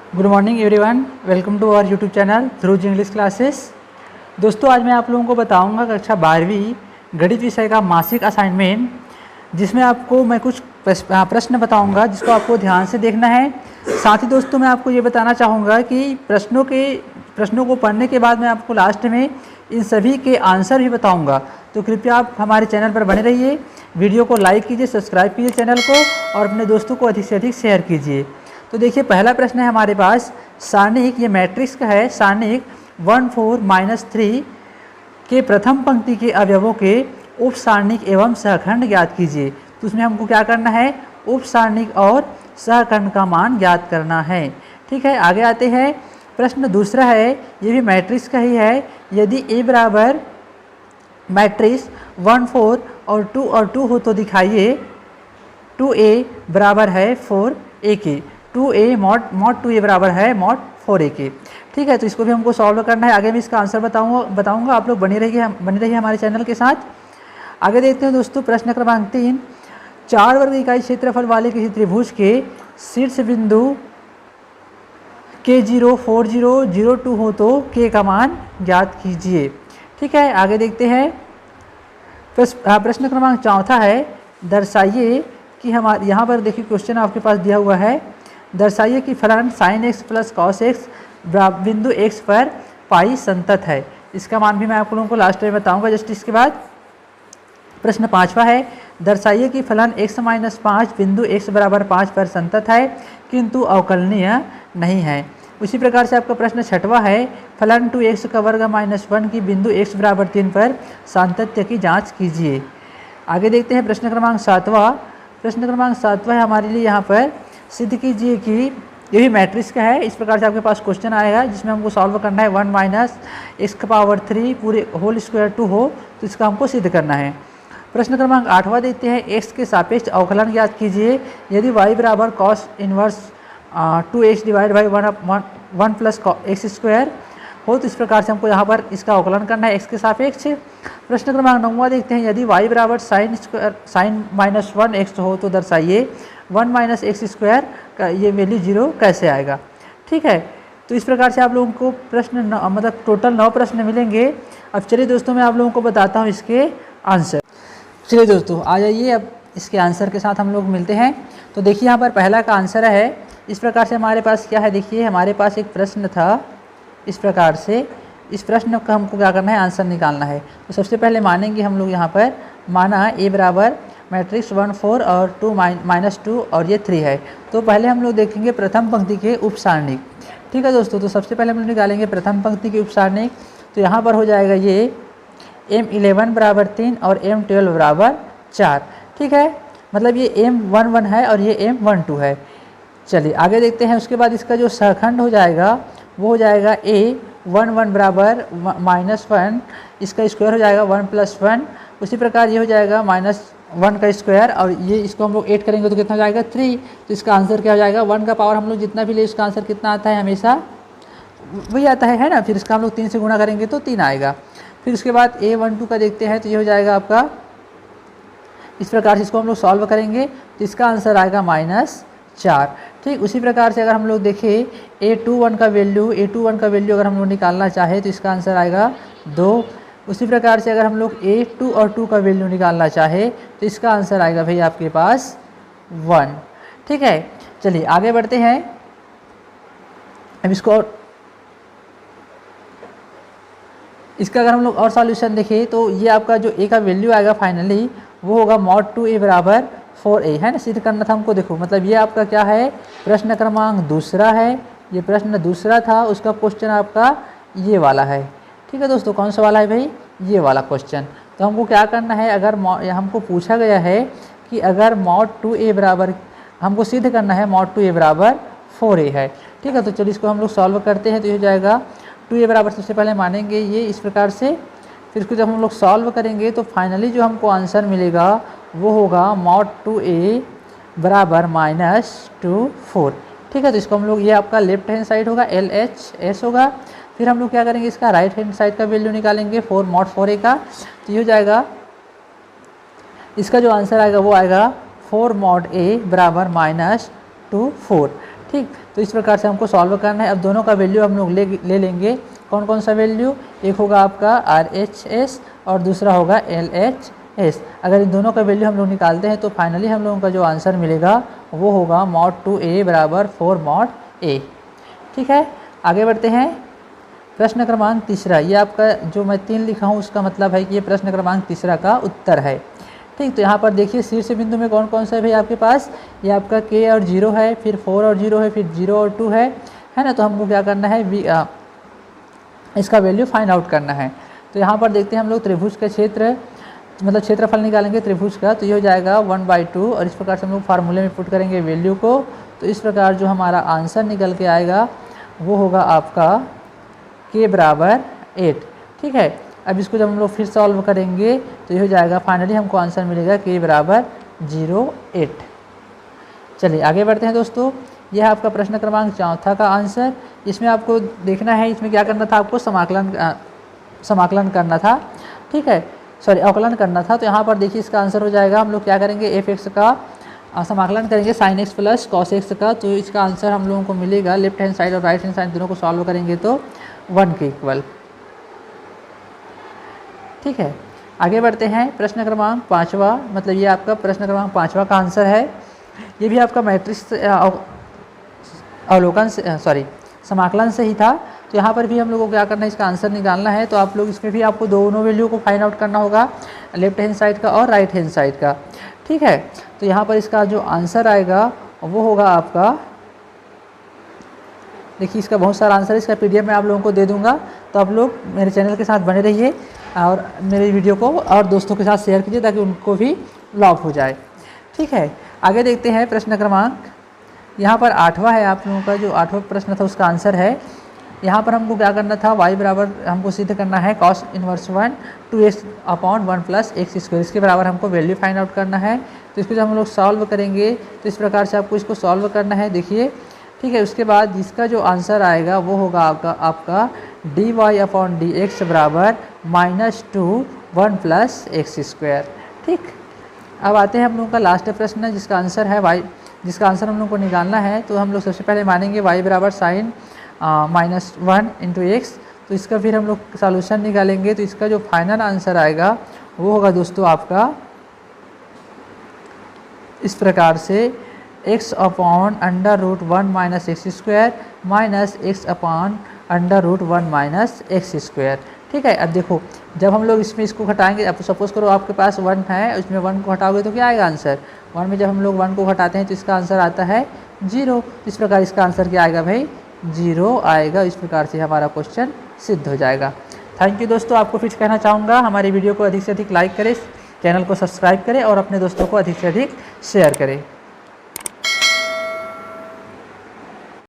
Good morning everyone, welcome to our YouTube channel Dhruv English classes. दोस्तों, आज मैं आप लोगों को बताऊंगा कक्षा 12वीं गणित विषय का मासिक असाइनमेंट, जिसमें आपको मैं कुछ प्रश्न बताऊंगा जिसको आपको ध्यान से देखना है। साथ ही दोस्तों, मैं आपको ये बताना चाहूँगा कि प्रश्नों को पढ़ने के बाद मैं आपको लास्ट में इन सभी के आंसर भी बताऊँगा। तो कृपया आप हमारे चैनल पर बने रहिए, वीडियो को लाइक कीजिए, सब्सक्राइब कीजिए चैनल को और अपने दोस्तों को अधिक से अधिक शेयर कीजिए। तो देखिए, पहला प्रश्न है हमारे पास सारणिक, ये मैट्रिक्स का है। सारणिक 1 4 -3 के प्रथम पंक्ति के अवयवों के उप सारणिक एवं सहखंड ज्ञात कीजिए। तो उसमें हमको क्या करना है, उप सारणिक और सहखंड का मान ज्ञात करना है। ठीक है, आगे आते हैं। प्रश्न दूसरा है, ये भी मैट्रिक्स का ही है। यदि ए बराबर मैट्रिक्स 1 4 और 2 हो तो दिखाइए 2a बराबर है 4a के। 2a मॉड 2a बराबर है मॉड 4a के। ठीक है, तो इसको भी हमको सॉल्व करना है। आगे मैं इसका आंसर बताऊंगा। आप लोग बने रहिए हमारे चैनल के साथ। आगे देखते हैं दोस्तों, प्रश्न क्रमांक 3। 4 वर्ग इकाई क्षेत्रफल वाले किसी त्रिभुज के शीर्ष बिंदु K0 4 0 0 2 हो तो K का मान ज्ञात कीजिए। ठीक है, आगे देखते हैं। प्रश्न क्रमांक 4 है, दर्शाइए कि हमारे यहाँ पर देखिए क्वेश्चन आपके पास दिया हुआ है। दर्शाइए कि फलन sin x plus cos x बिंदु x पर पाई संतत है। इसका मान भी मैं आप लोगों को लास्ट में बताऊंगा जस्ट इसके बाद। प्रश्न 5वां है, दर्शाइए कि फलन x माइनस 5 बिंदु x बराबर 5 पर संतत है किंतु अवकलनीय नहीं है। उसी प्रकार से आपका प्रश्न 6वां है, फलन 2x का वर्ग माइनस 1 की बिंदु x बराबर 3 पर सातत्य की जाँच कीजिए। आगे देखते हैं प्रश्न क्रमांक 7वां। प्रश्न क्रमांक 7वां है हमारे लिए यहाँ पर, सिद्ध कीजिए कि ये भी मैट्रिक्स का है। इस प्रकार से आपके पास क्वेश्चन आएगा जिसमें हमको सॉल्व करना है 1 माइनस x³ पूरे होल स्क्वायर 2 हो तो इसका हमको सिद्ध करना है। प्रश्न क्रमांक 8वां देखते हैं, x के सापेक्ष अवकलन ज्ञात कीजिए। यदि y बराबर cos inverse 2x divide by 1 plus x² हो तो इस प्रकार से हमको यहाँ पर इसका अवकलन करना है x के सापेक्ष। प्रश्न क्रमांक 9वां देखते हैं, यदि y बराबर sin माइनस 1x हो तो दर्शाइए 1 माइनस x² का ये वैल्यू 0 कैसे आएगा। ठीक है, तो इस प्रकार से आप लोगों को प्रश्न मतलब टोटल 9 प्रश्न मिलेंगे। अब चलिए दोस्तों, मैं आप लोगों को बताता हूँ इसके आंसर। चलिए दोस्तों, आ जाइए, अब इसके आंसर के साथ हम लोग मिलते हैं। तो देखिए, यहाँ पर पहला का आंसर है इस प्रकार से। हमारे पास क्या है, देखिए हमारे पास एक प्रश्न था इस प्रकार से। इस प्रश्न का हमको क्या करना है, आंसर निकालना है। तो सबसे पहले मानेंगे हम लोग यहाँ पर, माना a बराबर मैट्रिक्स 1 4 और 2 माइनस 2 और ये 3 है। तो पहले हम लोग देखेंगे प्रथम पंक्ति के उप सारणिक। ठीक है दोस्तों, तो सबसे पहले हम लोग निकालेंगे प्रथम पंक्ति के उप सारणिक। तो यहाँ पर हो जाएगा ये m11 बराबर 3 और m12 बराबर 4। ठीक है, मतलब ये m11 है और ये m12 है। चलिए आगे देखते हैं। उसके बाद इसका जो सहखंड हो जाएगा वो हो जाएगा a11 बराबर -1, इसका स्क्वायर हो जाएगा 1 प्लस 1। उसी प्रकार ये हो जाएगा -1 का स्क्वायर और ये इसको हम लोग 8 करेंगे तो कितना हो जाएगा 3। तो इसका आंसर क्या हो जाएगा, 1 का पावर हम लोग जितना भी ले इसका आंसर कितना आता है, हमेशा वही आता है ना। फिर इसका हम लोग 3 से गुणा करेंगे तो 3 आएगा। फिर उसके बाद a12 का देखते हैं, तो ये हो जाएगा आपका इस प्रकार से। इसको हम लोग सॉल्व करेंगे तो इसका आंसर आएगा -4। ठीक, उसी प्रकार से अगर हम लोग देखें a21 का वैल्यू अगर हम लोग निकालना चाहे तो इसका आंसर आएगा 2। उसी प्रकार से अगर हम लोग a2 और 2 का वैल्यू निकालना चाहे तो इसका आंसर आएगा भाई आपके पास 1। ठीक है, चलिए आगे बढ़ते हैं। अब इसका अगर हम लोग और सॉल्यूशन देखें तो ये आपका जो a का वैल्यू आएगा फाइनली वो होगा mod 2a बराबर 4a, है ना। सिद्ध करना था हमको। देखो मतलब ये आपका क्या है, प्रश्न क्रमांक दूसरा है। ये प्रश्न दूसरा था, उसका क्वेश्चन आपका ये वाला है। ठीक है दोस्तों, कौन सा वाला है भाई, ये वाला क्वेश्चन। तो हमको क्या करना है, अगर हमको पूछा गया है कि अगर mod 2a बराबर, हमको सिद्ध करना है mod 2a बराबर 4a है। ठीक है, तो चलिए इसको हम लोग सॉल्व करते हैं। तो ये हो जाएगा 2a बराबर, सबसे पहले मानेंगे ये इस प्रकार से। फिर इसको जब हम लोग सॉल्व करेंगे तो फाइनली जो हमको आंसर मिलेगा वो होगा mod 2a बराबर -2 4। ठीक है, तो इसको हम लोग, ये आपका लेफ्ट हैंड साइड होगा, LHS होगा। फिर हम लोग क्या करेंगे, इसका राइट हैंड साइड का वैल्यू निकालेंगे 4 mod 4a का। तो ये हो जाएगा, इसका जो आंसर आएगा वो आएगा 4 mod a बराबर -2 4। ठीक, तो तो इस प्रकार से हमको सॉल्व करना है। अब दोनों का वैल्यू हम लोग ले लेंगे। कौन कौन सा वैल्यू, एक होगा आपका RHS और दूसरा होगा LHS। अगर इन दोनों का वैल्यू हम लोग निकालते हैं तो फाइनली हम लोगों का जो आंसर मिलेगा वो होगा mod 2a बराबर 4 mod a। ठीक है, आगे बढ़ते हैं। प्रश्न क्रमांक तीसरा, ये आपका जो मैं 3 लिखा हूँ उसका मतलब है कि ये प्रश्न क्रमांक तीसरा का उत्तर है। ठीक, तो यहाँ पर देखिए शीर्ष बिंदु में कौन कौन सा है भाई आपके पास, ये आपका k और 0 है, फिर 4 और 0 है, फिर 0 और 2 है ना। तो हमको क्या करना है, इसका वैल्यू फाइंड आउट करना है। तो यहाँ पर देखते हैं हम लोग त्रिभुज का क्षेत्र, मतलब क्षेत्रफल निकालेंगे त्रिभुज का, तो ये हो जाएगा 1/2 और इस प्रकार से हम लोग फार्मूले में पुट करेंगे वैल्यू को। तो इस प्रकार जो हमारा आंसर निकल के आएगा वो होगा आपका k बराबर 8। ठीक है, अब इसको जब हम लोग फिर सॉल्व करेंगे तो ये हो जाएगा, फाइनली हमको आंसर मिलेगा k बराबर 0.8। चलिए आगे बढ़ते हैं दोस्तों। यह है आपका प्रश्न क्रमांक चौथा का आंसर। इसमें आपको देखना है, इसमें क्या करना था, आपको समाकलन करना था। ठीक है, सॉरी अवकलन करना था। तो यहाँ पर देखिए इसका आंसर हो जाएगा, हम लोग क्या करेंगे, f(x) का समाकलन करेंगे sin x plus cos x का। तो इसका आंसर हम लोगों को मिलेगा, लेफ्ट हैंड साइड और राइट हैंड साइड दोनों को सॉल्व करेंगे तो 1 के इक्वल। ठीक है, आगे बढ़ते हैं। प्रश्न क्रमांक पाँचवा, मतलब ये आपका प्रश्न क्रमांक पाँचवा का आंसर है। ये भी आपका मैट्रिक्स अवलोकन से समाकलन से ही था। तो यहाँ पर भी हम लोगों को क्या करना है, इसका आंसर निकालना है। तो आप लोग इसमें भी आपको दोनों वैल्यू को फाइंड आउट करना होगा, लेफ्ट हैंड साइड का और राइट हैंड साइड का। ठीक है, तो यहाँ पर इसका जो आंसर आएगा वो होगा आपका, देखिए इसका बहुत सारा आंसर है, इसका PDF मैं आप लोगों को दे दूंगा। तो आप लोग मेरे चैनल के साथ बने रहिए और मेरे वीडियो को और दोस्तों के साथ शेयर कीजिए ताकि उनको भी लाभ हो जाए। ठीक है, आगे देखते हैं प्रश्न क्रमांक, यहाँ पर 8वां है आप लोगों का, जो 8वां प्रश्न था उसका आंसर है। यहाँ पर हमको क्या करना था, y बराबर हमको सिद्ध करना है cos inverse 1 2x/1 plus x²। इसके बराबर हमको वैल्यू फाइंड आउट करना है। तो इसको जब हम लोग सॉल्व करेंगे तो इस प्रकार से आपको इसको सॉल्व करना है, देखिए। ठीक है, उसके बाद इसका जो आंसर आएगा वो होगा आपका dy/dx बराबर -2 1 प्लस x²। ठीक, अब आते हैं हम लोगों का लास्ट प्रश्न जिसका आंसर है y, जिसका आंसर हम लोग को निकालना है। तो हम लोग सबसे पहले मानेंगे y बराबर sin -1 इंटू x। तो इसका फिर हम लोग सॉल्यूशन निकालेंगे। तो इसका जो फाइनल आंसर आएगा वो होगा दोस्तों आपका इस प्रकार से, x/√1 minus x² minus x/√1 minus x²। ठीक है, अब देखो जब हम लोग इसमें इसको घटाएंगे, अब सपोज करो आपके पास 1 है, उसमें 1 को हटाओगे तो क्या आएगा आंसर, 1 में जब हम लोग 1 को घटाते हैं तो इसका आंसर आता है 0। इस प्रकार इसका आंसर क्या आएगा भाई, 0 आएगा। इस प्रकार से हमारा क्वेश्चन सिद्ध हो जाएगा। थैंक यू दोस्तों, आपको फिर कहना चाहूँगा हमारी वीडियो को अधिक से अधिक लाइक करें, चैनल को सब्सक्राइब करें और अपने दोस्तों को अधिक से अधिक शेयर करें।